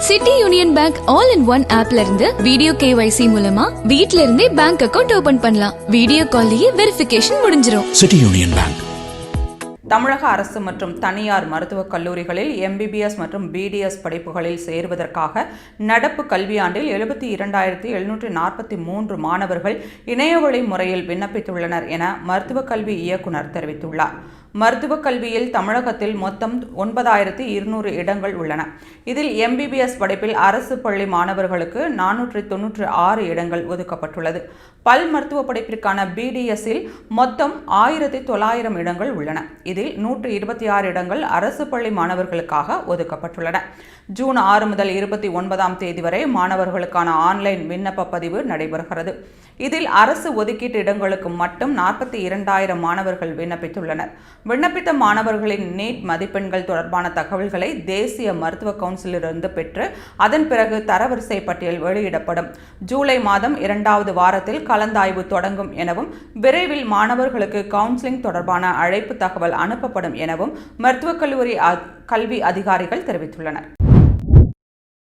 City union bank all in one ஆப்ல இருந்து video KYC மூலமா வீட்ல இருந்தே பேங்க் அக்கவுண்ட் ஓபன் பண்ணலாம். வீடியோ கால்லயே வெரிஃபிகேஷன் முடிஞ்சிரும். City union bank. தமிழக அரசு மற்றும் தனியார் மருத்துவக் கல்லூரிகளில் MBBS மற்றும் BDS படிப்புகளில் சேருவதற்காக நடப்பு கல்வியாண்டில் 72,743 மாணவர்கள் இணையவழி முறையில் விண்ணப்பித்துள்ளனர் என மருத்துவக் கல்வி இயக்குநர் தெரிவித்துள்ளார். மருத்துவக் கல்வியில் தமிழகத்தில் மொத்தம் 9,200 இடங்கள் உள்ளன. இதில் MBBS படிப்பில் அரசு பள்ளி மாணவர்களுக்கு 496 இடங்கள் ஒதுக்கப்பட்டுள்ளது. பல் மருத்துவ படிப்பிற்கான BDSஇல் மொத்தம் 1,900 இடங்கள் உள்ளன. இதில் 126 இடங்கள் அரசு பள்ளி மாணவர்களுக்காக ஒதுக்கப்பட்டுள்ளன. ஜூன் 6 முதல் 29ஆம் தேதி வரை மாணவர்களுக்கான ஆன்லைன் விண்ணப்ப பதிவு நடைபெறுகிறது. இதில் அரசு ஒதுக்கீட்டு இடங்களுக்கு மட்டும் 42,000 மாணவர்கள் விண்ணப்பித்துள்ளனர். விண்ணப்பித்த மாணவர்களின் நீட் மதிப்பெண்கள் தொடர்பான தகவல்களை தேசிய மருத்துவ கவுன்சிலிருந்து பெற்று அதன் பிறகு தரவரிசை பட்டியல் வெளியிடப்படும். ஜூலை மாதம் 2வது வாரத்தில் கலந்தாய்வு தொடங்கும் எனவும் விரைவில் மாணவர்களுக்கு கவுன்சிலிங் தொடர்பான அழைப்பு தகவல் அனுப்பப்படும் எனவும் மருத்துவக் கல்லூரி கல்வி அதிகாரிகள் தெரிவித்துள்ளனர்.